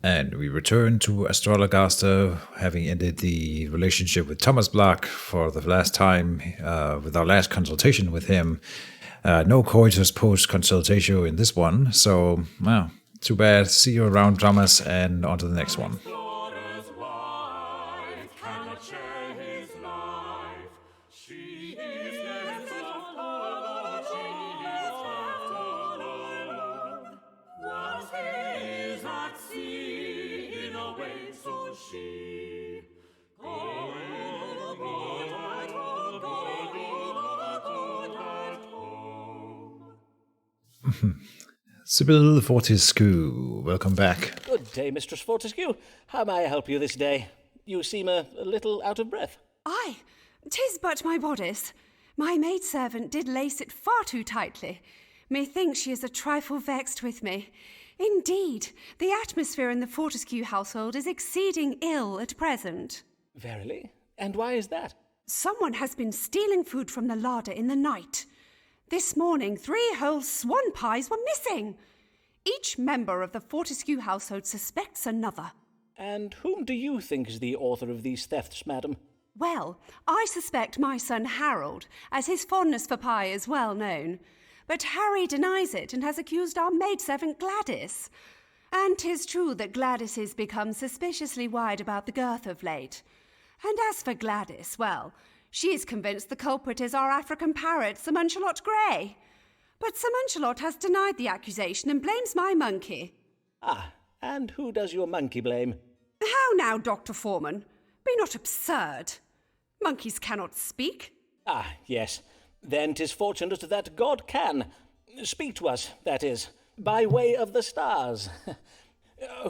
And we return to Astrologaster, having ended the relationship with Thomas Block for the last time with our last consultation with him. No coitus post-consultatio in this one, so, well, too bad. See you around, Thomas, and on to the next one. Sybil Fortescue, welcome back. Good day, Mistress Fortescue. How may I help you this day? You seem a little out of breath. Aye, 'tis but my bodice. My maidservant did lace it far too tightly. Methinks she is a trifle vexed with me. Indeed, the atmosphere in the Fortescue household is exceeding ill at present. Verily? And why is that? Someone has been stealing food from the larder in the night. This morning, 3 whole swan pies were missing. Each member of the Fortescue household suspects another. And whom do you think is the author of these thefts, madam? Well, I suspect my son Harold, as his fondness for pie is well known. But Harry denies it and has accused our maidservant Gladys. And 'tis true that Gladys has become suspiciously wide about the girth of late. And as for Gladys, well, she is convinced the culprit is our African parrot, Sir Muncelot Grey. But Sir Muncelot has denied the accusation and blames my monkey. Ah, and who does your monkey blame? How now, Doctor Forman? Be not absurd. Monkeys cannot speak. Ah, yes. Then 'tis fortunate that God can. Speak to us, that is, by way of the stars.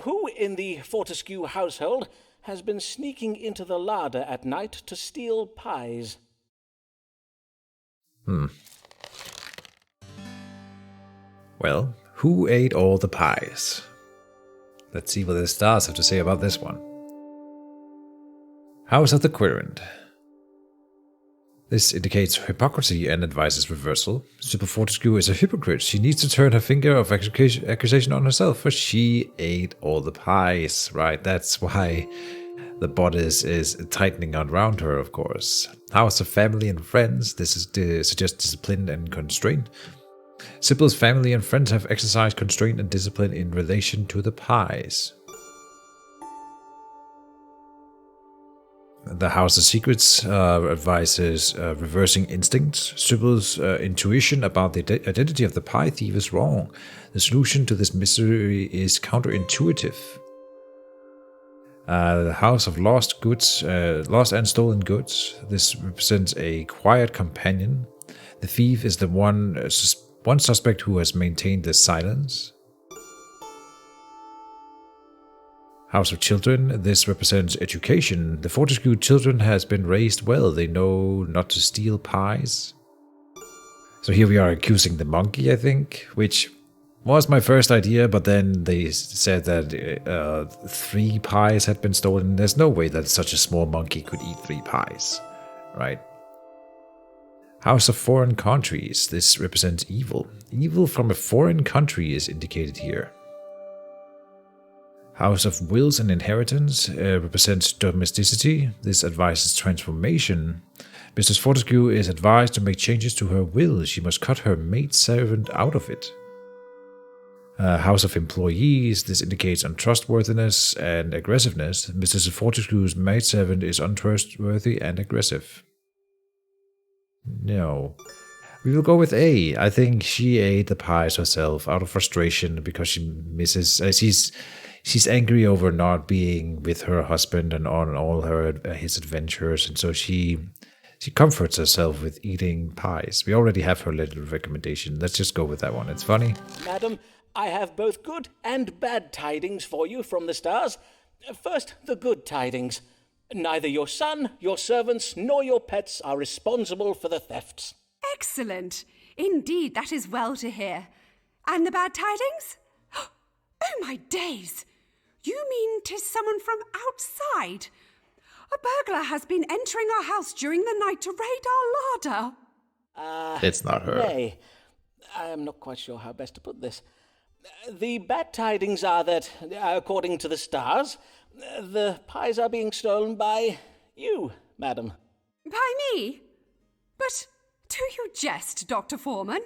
Who in the Fortescue household has been sneaking into the larder at night to steal pies? Well, who ate all the pies? Let's see what the stars have to say about this one. House of the Querent. This indicates hypocrisy and advises reversal. Sybil Fortescue is a hypocrite. She needs to turn her finger of accusation on herself, for she ate all the pies, right? That's why the bodice is tightening around her, of course. House of Family and Friends. This is to suggest discipline and constraint. Sybil's family and friends have exercised constraint and discipline in relation to the pies. The House of Secrets advises reversing instincts. Sybil's intuition about the identity of the pie thief is wrong. The solution to this mystery is counterintuitive. The House of Lost Goods, Lost and Stolen Goods. This represents a quiet companion. The thief is the one suspect who has maintained the silence. House of Children. This represents education. The Fortescue children has been raised well. They know not to steal pies. So here we are accusing the monkey, I think, which was my first idea, but then they said that 3 pies had been stolen. There's no way that such a small monkey could eat 3 pies, right? House of Foreign Countries. This represents evil. Evil from a foreign country is indicated here. House of Wills and Inheritance represents domesticity. This advises transformation. Mrs. Fortescue is advised to make changes to her will. She must cut her maidservant out of it. House of Employees. This indicates untrustworthiness and aggressiveness. Mrs. Fortescue's maidservant is untrustworthy and aggressive. No. We will go with A. I think she ate the pies herself out of frustration because she misses... She's angry over not being with her husband and on all his adventures, and so she comforts herself with eating pies. We already have her little recommendation. Let's just go with that one. It's funny. Madam, I have both good and bad tidings for you from the stars. First, the good tidings. Neither your son, your servants, nor your pets are responsible for the thefts. Excellent. Indeed, that is well to hear. And the bad tidings? Oh, my days! You mean 'tis someone from outside? A burglar has been entering our house during the night to raid our larder. It's not her. Nay, I am not quite sure how best to put this. The bad tidings are that, according to the stars, the pies are being stolen by you, madam. By me? But do you jest, Dr. Forman?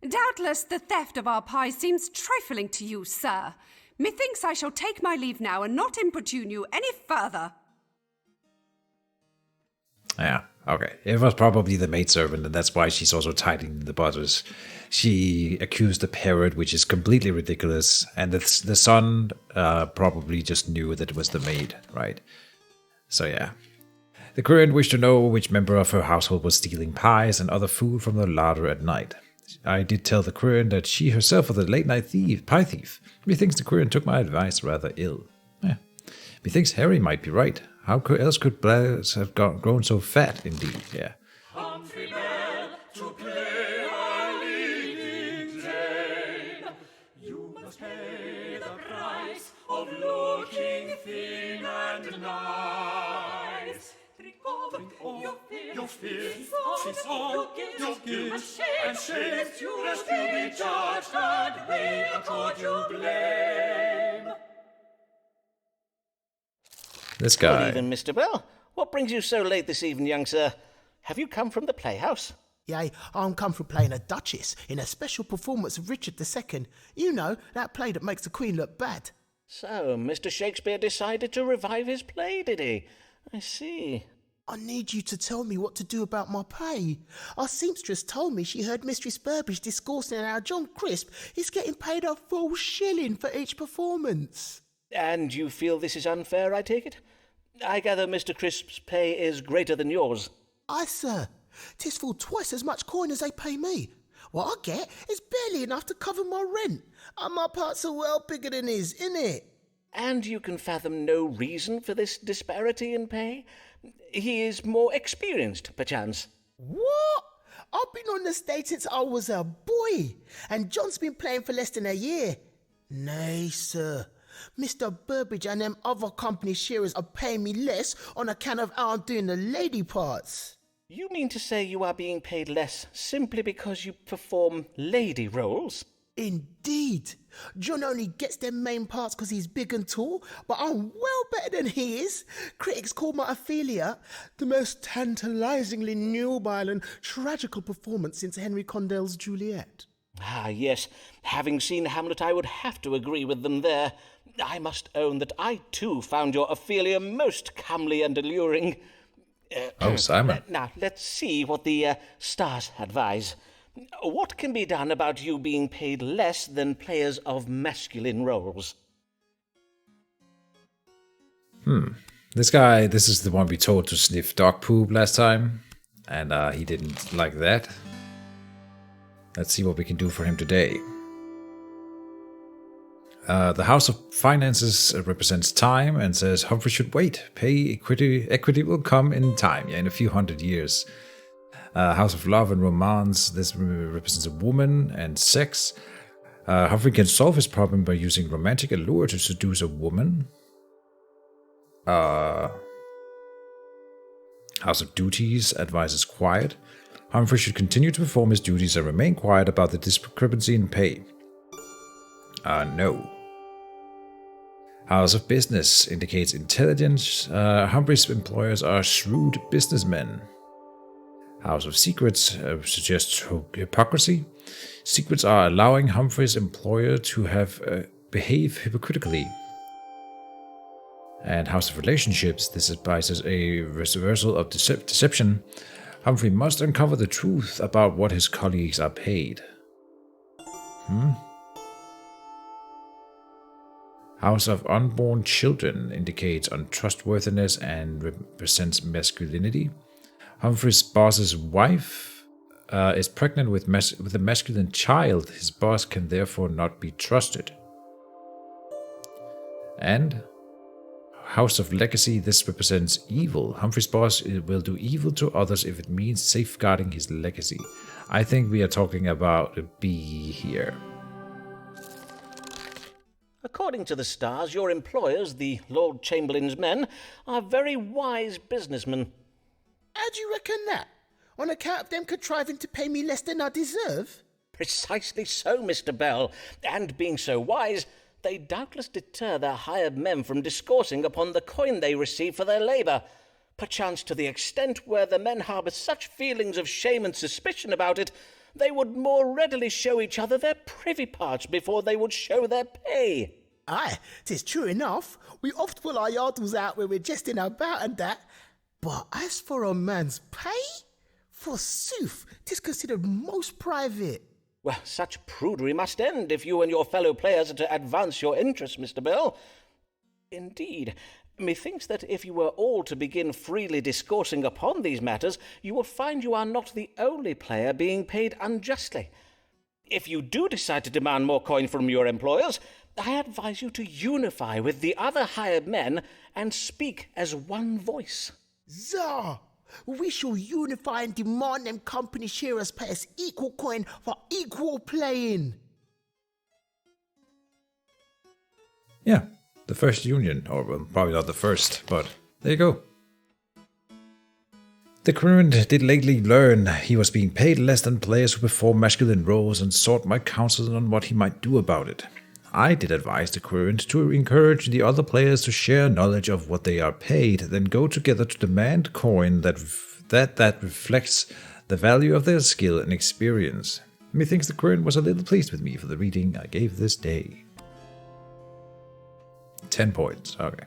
Doubtless the theft of our pies seems trifling to you, sir. Methinks I shall take my leave now and not importune you any further. Yeah, okay. It was probably the maidservant, and that's why she's also tidying the butters. She accused the parrot, which is completely ridiculous, and the son probably just knew that it was the maid, right? So yeah. The current wished to know which member of her household was stealing pies and other food from the larder at night. I did tell the current that she herself was a late-night pie thief. Methinks the current took my advice rather ill. Methinks Harry might be right. How else could Blaise have grown so fat, indeed? Yeah. Humphrey Bell, to play our leading dame. You must pay the price of looking thin and nice. Drink all your fears, tis all your guilt and shame, lest you be judged and we accord you blame. This guy. Good evening, Mr. Bell. What brings you so late this evening, young sir? Have you come from the playhouse? Yea, I'm come from playing a duchess in a special performance of Richard II. You know, that play that makes the Queen look bad. So, Mr. Shakespeare decided to revive his play, did he? I see. I need you to tell me what to do about my pay. Our seamstress told me she heard Mistress Burbage discoursing how John Crisp is getting paid a full shilling for each performance. And you feel this is unfair, I take it? I gather Mr. Crisp's pay is greater than yours. Aye, sir. 'Tis full twice as much coin as they pay me. What I get is barely enough to cover my rent. And my parts are well bigger than his, innit? And you can fathom no reason for this disparity in pay? He is more experienced, perchance. What? I've been on the stage since I was a boy, and John's been playing for less than a year. Nay, sir. Mr. Burbage and them other company sharers are paying me less on account of how I'm doing the lady parts. You mean to say you are being paid less simply because you perform lady roles? Indeed. John only gets them main parts because he's big and tall, but I'm well better than he is. Critics call my Ophelia the most tantalizingly nubile and tragical performance since Henry Condell's Juliet. Ah, yes. Having seen Hamlet, I would have to agree with them there. I must own that I, too, found your Ophelia most comely and alluring. Simon. Now, let's see what the stars advise. What can be done about you being paid less than players of masculine roles? This guy, this is the one we told to sniff dog poop last time, and he didn't like that. Let's see what we can do for him today. The House of Finances represents time and says Humphrey should wait. Pay equity will come in time, in a few hundred years. House of Love and Romance, this represents a woman and sex. Humphrey can solve his problem by using romantic allure to seduce a woman. House of Duties advises quiet. Humphrey should continue to perform his duties and remain quiet about the discrepancy in pay. No. House of Business indicates intelligence. Humphrey's employers are shrewd businessmen. House of Secrets suggests hypocrisy. Secrets are allowing Humphrey's employer to behave hypocritically. And House of Relationships, this advises a reversal of deception. Humphrey must uncover the truth about what his colleagues are paid. House of Unborn Children indicates untrustworthiness and represents masculinity. Humphrey's boss's wife is pregnant with a masculine child. His boss can therefore not be trusted. And House of Legacy, this represents evil. Humphrey's boss will do evil to others if it means safeguarding his legacy. I think we are talking about a B here. According to the stars, your employers, the Lord Chamberlain's men, are very wise businessmen. How do you reckon that? On account of them contriving to pay me less than I deserve? Precisely so, Mr. Bell, and being so wise, they doubtless deter their hired men from discoursing upon the coin they receive for their labour, perchance to the extent where the men harbour such feelings of shame and suspicion about it, they would more readily show each other their privy parts before they would show their pay. Aye, 'tis true enough. We oft pull our yardles out when we're jesting about and that. But as for a man's pay, forsooth, 'tis considered most private. Well, such prudery must end if you and your fellow players are to advance your interests, Mr. Bell. Indeed, methinks that if you were all to begin freely discoursing upon these matters, you will find you are not the only player being paid unjustly. If you do decide to demand more coin from your employers, I advise you to unify with the other hired men and speak as one voice. Zah! We shall unify and demand them company sharers pay us equal coin for equal playing. Yeah, the first union, or well, probably not the first, but there you go. The current did lately learn he was being paid less than players who perform masculine roles and sought my counsel on what he might do about it. I did advise the current to encourage the other players to share knowledge of what they are paid, then go together to demand coin that reflects the value of their skill and experience. Methinks the current was a little pleased with me for the reading I gave this day. 10 points, okay.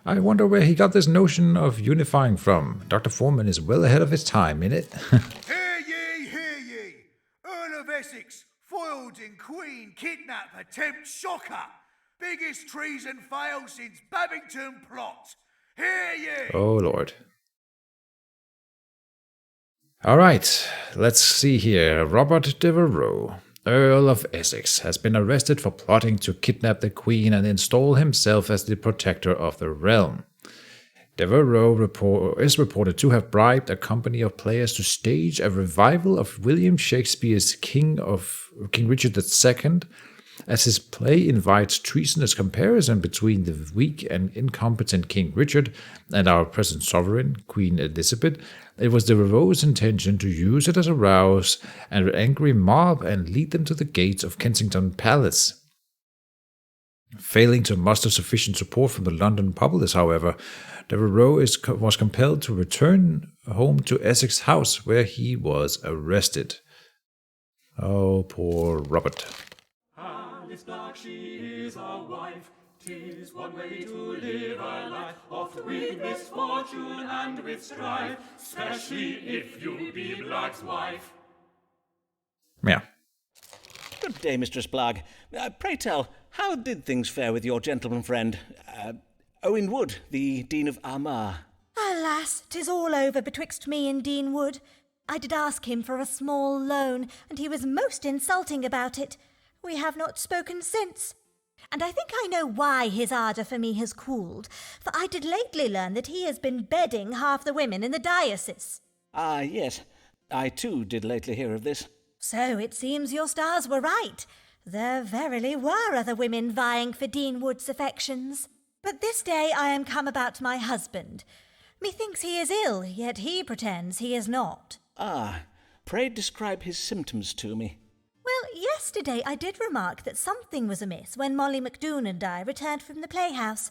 I wonder where he got this notion of unifying from. Dr. Forman is well ahead of his time, innit? Hear ye! Earl of Essex, foiled in Queen, kidnap, attempt, shocker! Biggest treason fail since Babington plot! Hear ye! Oh, Lord. Alright, let's see here. Robert Devereux, Earl of Essex, has been arrested for plotting to kidnap the Queen and install himself as the protector of the realm. Devereux is reported to have bribed a company of players to stage a revival of William Shakespeare's King Richard II, as his play invites treasonous comparison between the weak and incompetent King Richard and our present sovereign, Queen Elizabeth. It was Devereux's intention to use it as a rouse an angry mob and lead them to the gates of Kensington Palace. Failing to muster sufficient support from the London populace, however, Devereux was compelled to return home to Essex House, where he was arrested. Oh, poor Robert. Alice Black, she is a wife. 'Tis one way to live a life, oft with misfortune and with strife, especially if you be Black's wife. Yeah. Good day, Mistress Blagg. Pray tell, how did things fare with your gentleman friend, Owen Wood, the Dean of Armagh? Alas, 'tis all over betwixt me and Dean Wood. I did ask him for a small loan, and he was most insulting about it. We have not spoken since. And I think I know why his ardour for me has cooled, for I did lately learn that he has been bedding half the women in the diocese. Ah, yes. I too did lately hear of this. So it seems your stars were right. There verily were other women vying for Dean Wood's affections. But this day I am come about my husband. Methinks he is ill, yet he pretends he is not. Ah, pray describe his symptoms to me. Well, yesterday I did remark that something was amiss when Molly McDoon and I returned from the playhouse.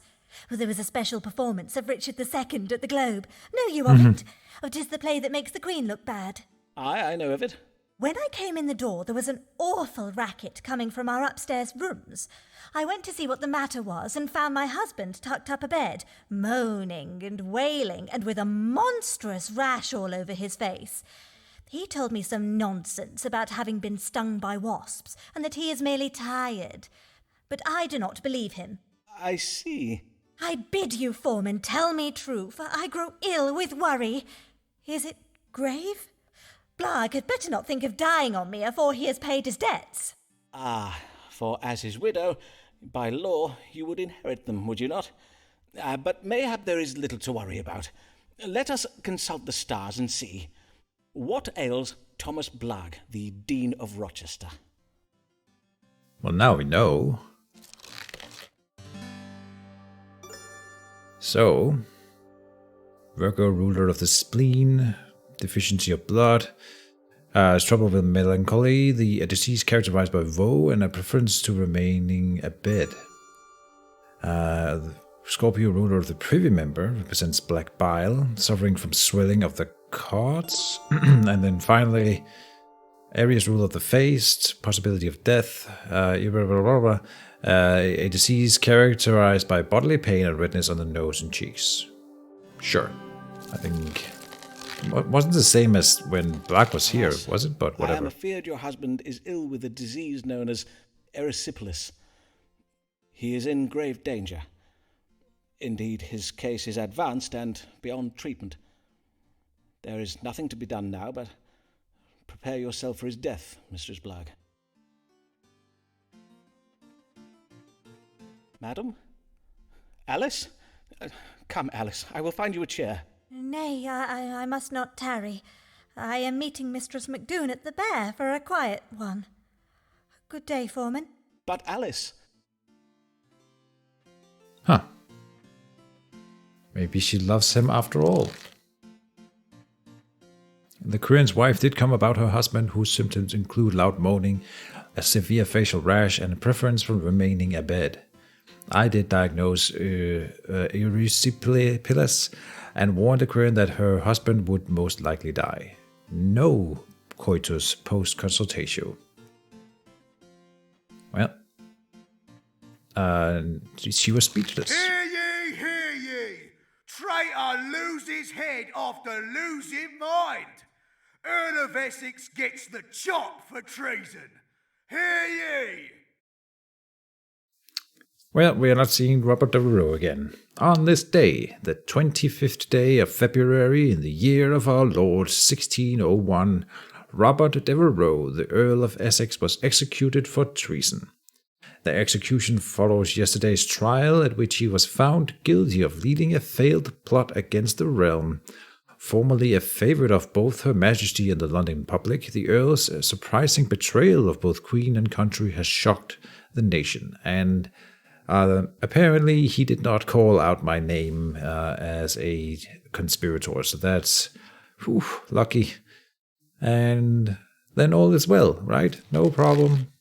Well, there was a special performance of Richard II at the Globe. Know you of it? Oh, 'tis the play that makes the Queen look bad. Aye, I know of it. When I came in the door, there was an awful racket coming from our upstairs rooms. I went to see what the matter was and found my husband tucked up abed, moaning and wailing, and with a monstrous rash all over his face. He told me some nonsense about having been stung by wasps, and that he is merely tired. But I do not believe him. I see. I bid you, Forman, tell me true, for I grow ill with worry. Is it grave? Blagg had better not think of dying on me afore he has paid his debts. Ah, for as his widow, by law, you would inherit them, would you not? But mayhap there is little to worry about. Let us consult the stars and see. What ails Thomas Blagg, the Dean of Rochester? Well, now we know. So, Virgo, ruler of the spleen, deficiency of blood, Trouble with melancholy, a disease characterized by woe and a preference to remaining abed. The Scorpio, ruler of the privy member, represents black bile, suffering from swelling of the cords. And then finally, Aries, ruler of the face, possibility of death, a disease characterized by bodily pain and redness on the nose and cheeks. Sure, I think it wasn't the same as when Black was here, was it? But whatever. I am afeard your husband is ill with a disease known as erysipelas. He is in grave danger. Indeed, his case is advanced and beyond treatment. There is nothing to be done now, but prepare yourself for his death, Mistress Blagg. Madam? Alice? Come, Alice, I will find you a chair. Nay, I must not tarry. I am meeting Mistress MacDoon at the Bear for a quiet one. Good day, Forman. But Alice... Huh. Maybe she loves him after all. The Korean's wife did come about her husband, whose symptoms include loud moaning, a severe facial rash, and a preference for remaining abed. I did diagnose erysipelas and warned the Korean that her husband would most likely die. No coitus post-consultatio. Well, she was speechless. Hear ye, hear ye! Traitor loses head after losing mind. Earl of Essex gets the chop for treason. Hear ye! Well, we are not seeing Robert Devereux again. On this day, the 25th day of February in the year of our Lord 1601, Robert Devereux, the Earl of Essex, was executed for treason. The execution follows yesterday's trial, at which he was found guilty of leading a failed plot against the realm. Formerly a favourite of both Her Majesty and the London public, the Earl's surprising betrayal of both Queen and country has shocked the nation, and apparently he did not call out my name as a conspirator, so that's lucky. And then all is well, right? No problem.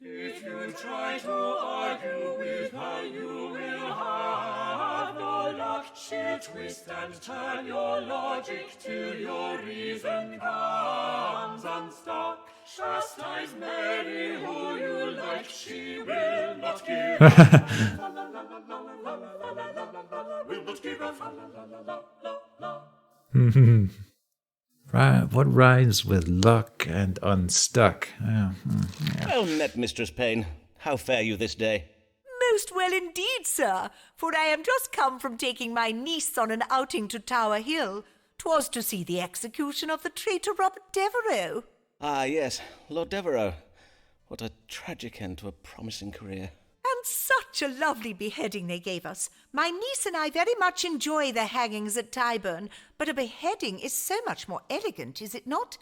If you try to argue with her, you will have no luck. She'll twist and turn your logic till your reason comes unstuck. Chastise Mary who you like, she will not give up. Will not give up. What rhymes with luck and unstuck? Well met, Mistress Payne. How fare you this day? Most well indeed, sir, for I am just come from taking my niece on an outing to Tower Hill. 'Twas to see the execution of the traitor Robert Devereux. Ah, yes, Lord Devereux. What a tragic end to a promising career. And such a lovely beheading they gave us. My niece and I very much enjoy the hangings at Tyburn, but a beheading is so much more elegant, is it not?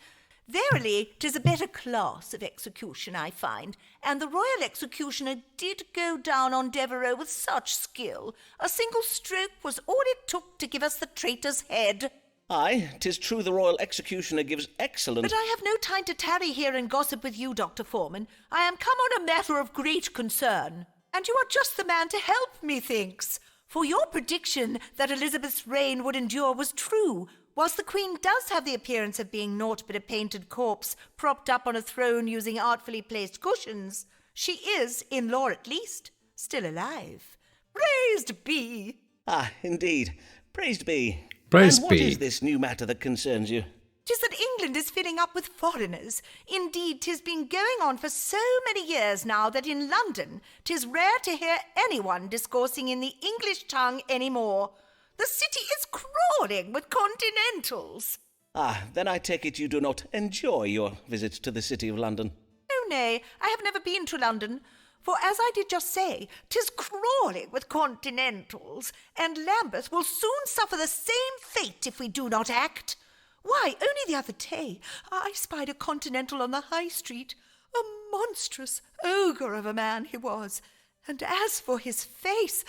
Verily, 'tis a better class of execution, I find, and the royal executioner did go down on Devereux with such skill. A single stroke was all it took to give us the traitor's head. Aye, 'tis true the royal executioner gives excellent... But I have no time to tarry here and gossip with you, Dr. Forman. I am come on a matter of great concern, and you are just the man to help, methinks. For your prediction that Elizabeth's reign would endure was true. Whilst the Queen does have the appearance of being naught but a painted corpse propped up on a throne using artfully placed cushions, she is, in law at least, still alive. Praised be! Ah, indeed. Praised be. Praise and what be. is this new matter that concerns you? 'Tis that England is filling up with foreigners. Indeed, 'tis been going on for so many years now that in London 'tis rare to hear anyone discoursing in the English tongue any more. The city is crawling with continentals. Ah, then I take it you do not enjoy your visit to the city of London. Oh, nay, I have never been to London. For as I did just say, 'tis crawling with continentals, and Lambeth will soon suffer the same fate if we do not act. Why, only the other day I spied a continental on the high street. A monstrous ogre of a man he was. And as for his face,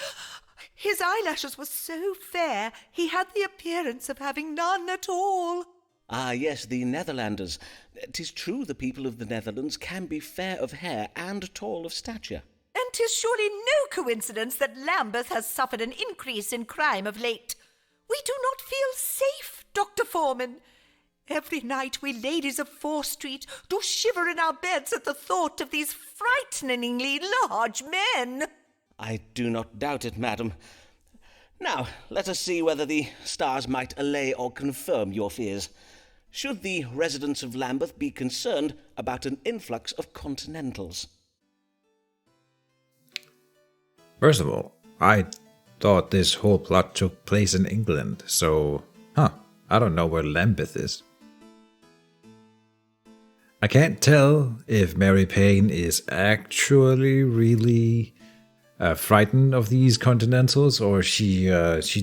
his eyelashes were so fair he had the appearance of having none at all. Ah, yes, the Netherlanders. 'Tis true the people of the Netherlands can be fair of hair and tall of stature. And 'tis surely no coincidence that Lambeth has suffered an increase in crime of late. We do not feel safe, Dr. Forman. Every night we ladies of Fore Street do shiver in our beds at the thought of these frighteningly large men. I do not doubt it, madam. Now, let us see whether the stars might allay or confirm your fears. Should the residents of Lambeth be concerned about an influx of continentals? First of all, I thought this whole plot took place in England, so, I don't know where Lambeth is. I can't tell if Mary Payne is actually really frightened of these continentals, or she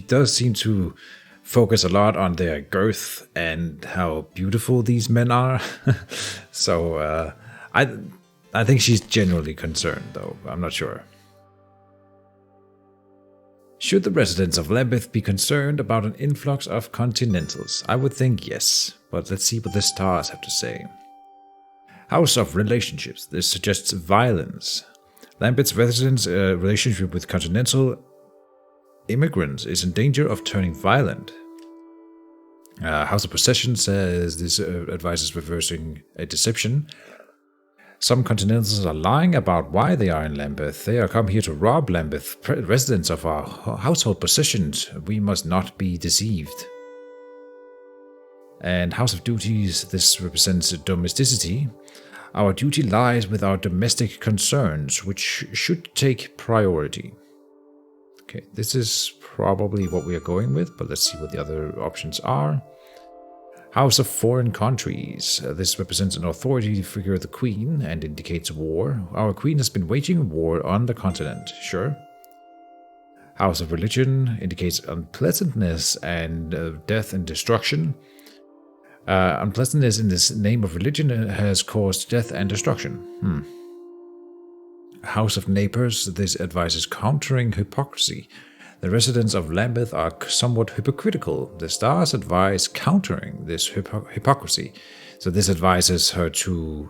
does seem to focus a lot on their girth and how beautiful these men are. So I think she's genuinely concerned, though. I'm not sure. Should the residents of Lambeth be concerned about an influx of continentals? I would think yes, but let's see what the stars have to say. House of Relationships. This suggests violence. Lambeth's residents' relationship with continental immigrants is in danger of turning violent. House of Possession says this advises reversing a deception. Some continentals are lying about why they are in Lambeth. They are come here to rob Lambeth residents of our household possessions. We must not be deceived. And House of Duties, this represents domesticity. Our duty lies with our domestic concerns, which should take priority. Okay, this is probably what we are going with, but let's see what the other options are. House of Foreign Countries. This represents an authority figure, the Queen, and indicates war. Our Queen has been waging war on the continent, sure. House of Religion indicates unpleasantness and death and destruction. Unpleasantness in this name of religion has caused death and destruction. House of Neighbors. This advises countering hypocrisy. The residents of Lambeth are somewhat hypocritical. The stars advise countering this hypocrisy. So this advises her to,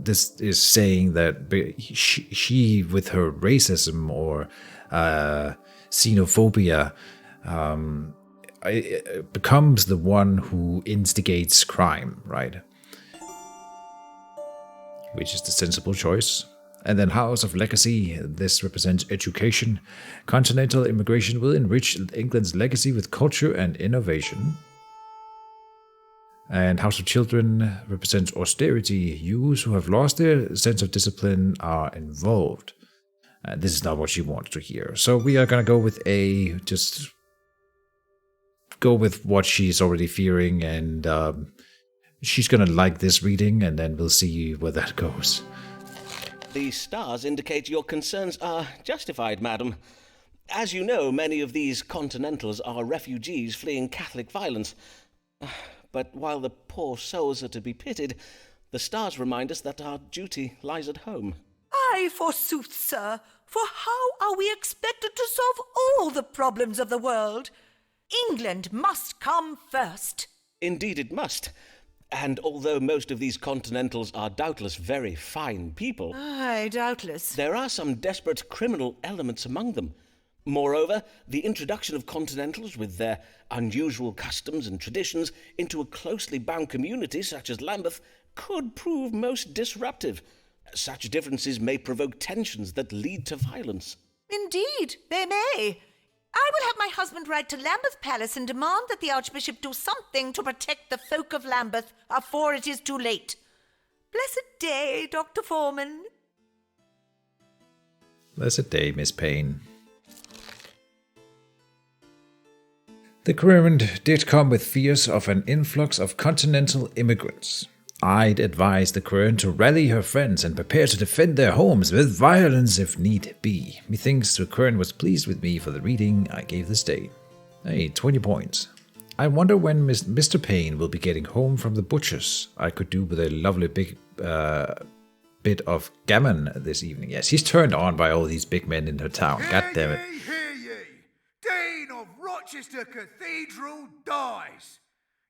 this is saying that she with her racism or xenophobia, becomes the one who instigates crime, right? Which is the sensible choice. And then House of Legacy, this represents education. Continental immigration will enrich England's legacy with culture and innovation. And House of Children represents austerity. Youths who have lost their sense of discipline are involved. This is not what she wants to hear. So we are going to go with go with what she's already fearing, and she's going to like this reading, and then we'll see where that goes. The stars indicate your concerns are justified, madam. As you know, many of these continentals are refugees fleeing Catholic violence. But while the poor souls are to be pitied, the stars remind us that our duty lies at home. Aye, forsooth, sir, for how are we expected to solve all the problems of the world? England must come first. Indeed it must. And although most of these continentals are doubtless very fine people, Aye, doubtless, there are some desperate criminal elements among them. Moreover, the introduction of continentals with their unusual customs and traditions into a closely bound community such as Lambeth could prove most disruptive. Such differences may provoke tensions that lead to violence. Indeed, they may. I will have my husband write to Lambeth Palace and demand that the Archbishop do something to protect the folk of Lambeth afore it is too late. Blessed day, Dr. Forman. Blessed day, Miss Payne. The Querent did come with fears of an influx of continental immigrants. I'd advise the Querent to rally her friends and prepare to defend their homes with violence if need be. Methinks the Querent was pleased with me for the reading I gave this day. Hey, 20 points. I wonder when Mr. Payne will be getting home from the butcher's. I could do with a lovely big bit of gammon this evening. Yes, he's turned on by all these big men in her town. God damn it. Hear ye! Dean of Rochester Cathedral dies.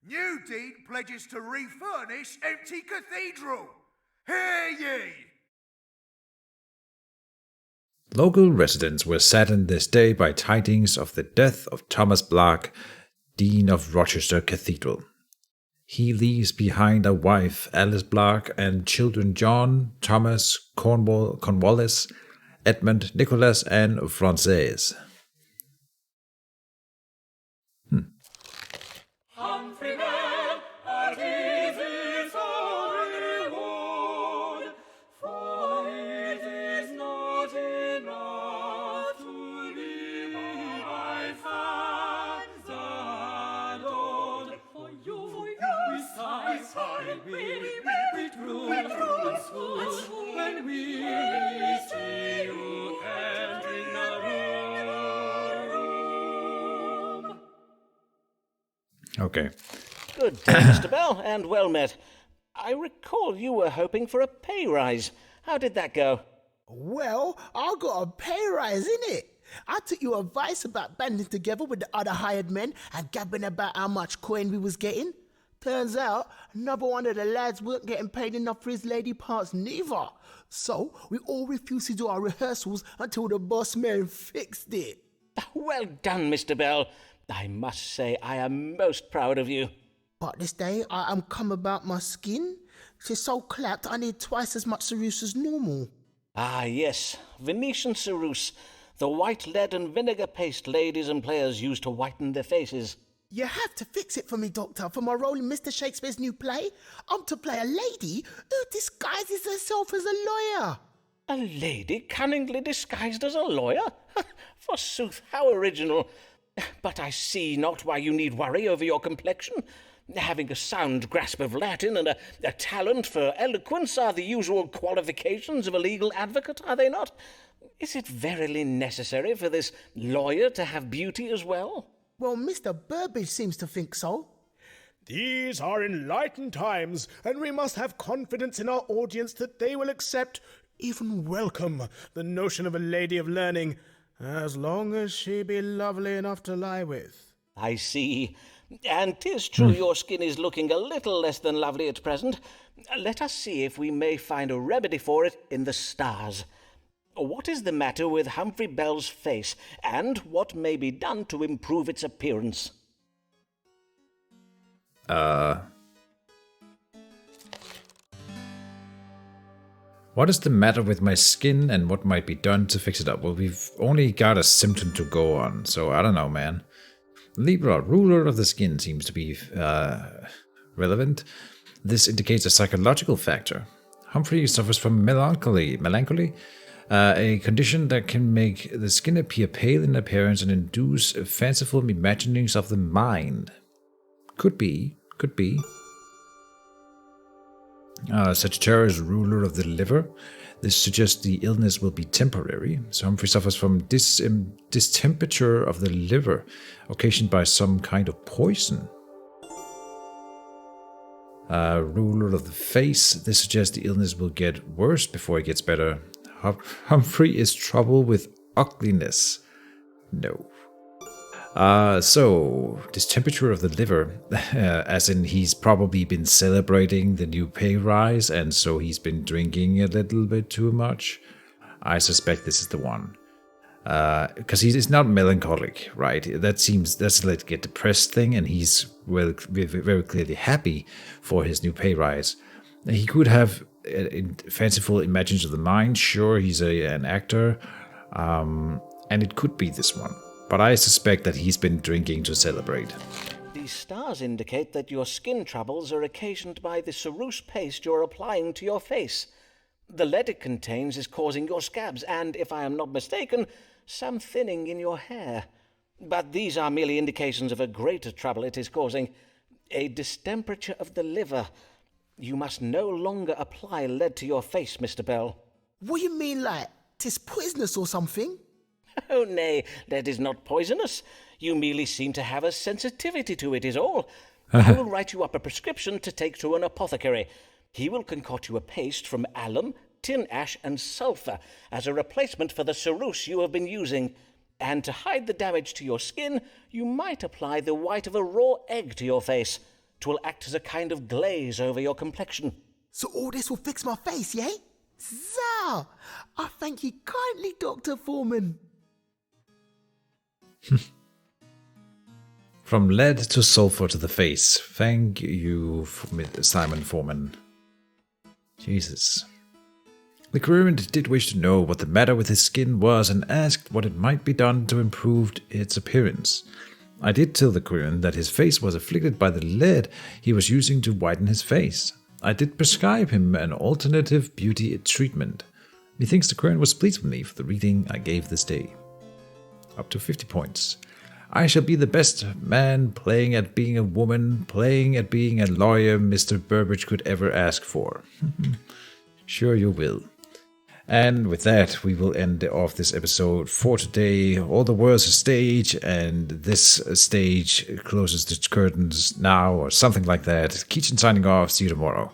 New dean pledges to refurnish empty cathedral. Hear ye! Local residents were saddened this day by tidings of the death of Thomas Black, Dean of Rochester Cathedral. He leaves behind a wife, Alice Black, and children John, Thomas, Cornwallis, Edmund, Nicholas, and Frances. Humphrey Bell, at ease is our reward, for it is not enough to be my fans adored. For you we sigh, we true and swoon, when we see you entering the room. Okay. Good day, Mr. Bell, and well met. I recall you were hoping for a pay rise. How did that go? Well, I got a pay rise, innit? I took your advice about banding together with the other hired men and gabbing about how much coin we was getting. Turns out, another one of the lads weren't getting paid enough for his lady parts neither. So, we all refused to do our rehearsals until the boss man fixed it. Well done, Mr. Bell. I must say I am most proud of you. But this day, I am come about my skin. She's so clapped, I need twice as much ceruse as normal. Ah, yes, Venetian ceruse, the white lead and vinegar paste ladies and players use to whiten their faces. You have to fix it for me, Doctor, for my role in Mr. Shakespeare's new play. I'm to play a lady who disguises herself as a lawyer. A lady cunningly disguised as a lawyer? Forsooth, how original. But I see not why you need worry over your complexion. Having a sound grasp of Latin and a talent for eloquence are the usual qualifications of a legal advocate, are they not? Is it verily necessary for this lawyer to have beauty as well? Well, Mr. Burbage seems to think so. These are enlightened times, and we must have confidence in our audience that they will accept, even welcome, the notion of a lady of learning, as long as she be lovely enough to lie with. I see. And 'tis true your skin is looking a little less than lovely at present. Let us see if we may find a remedy for it in the stars. What is the matter with Humphrey Bell's face, and what may be done to improve its appearance? What is the matter with my skin and what might be done to fix it up? Well, we've only got a symptom to go on, so I don't know, man. Libra, ruler of the skin, seems to be relevant. This indicates a psychological factor. Humphrey suffers from melancholy, a condition that can make the skin appear pale in appearance and induce fanciful imaginings of the mind. Could be. Sagittarius, ruler of the liver. This suggests the illness will be temporary. So Humphrey suffers from distemperature of the liver, occasioned by some kind of poison. Ruler of the face. This suggests the illness will get worse before it gets better. Humphrey is trouble with ugliness. No. So, distemperature of the liver, as in he's probably been celebrating the new pay rise, and so he's been drinking a little bit too much. I suspect this is the one. Because he's not melancholic, right? That's like a depressed thing, and he's very clearly happy for his new pay rise. He could have fanciful imaginings of the mind. Sure, he's an actor, and it could be this one. But I suspect that he's been drinking to celebrate. The stars indicate that your skin troubles are occasioned by the ceruse paste you're applying to your face. The lead it contains is causing your scabs, and, if I am not mistaken, some thinning in your hair. But these are merely indications of a greater trouble it is causing, a distemperature of the liver. You must no longer apply lead to your face, Mr. Bell. What you mean, like, 'tis poisonous or something? Oh, nay, lead is not poisonous. You merely seem to have a sensitivity to it, is all. I will write you up a prescription to take to an apothecary. He will concoct you a paste from alum, tin ash, and sulphur as a replacement for the ceruse you have been using. And to hide the damage to your skin, you might apply the white of a raw egg to your face. 'Twill act as a kind of glaze over your complexion. So all this will fix my face, yay? Zah! I thank you kindly, Dr. Forman. From lead to sulfur to the face. Thank you, Simon Forman. Jesus. The querent did wish to know what the matter with his skin was and asked what it might be done to improve its appearance. I did tell the querent that his face was afflicted by the lead he was using to whiten his face. I did prescribe him an alternative beauty treatment. Methinks the querent was pleased with me for the reading I gave this day. Up to 50 points. I shall be the best man playing at being a woman, playing at being a lawyer Mr. Burbage could ever ask for. Sure you will. And with that, we will end off this episode for today. All the world's a stage, and this stage closes the curtains now, or something like that. Keejchen signing off. See you tomorrow.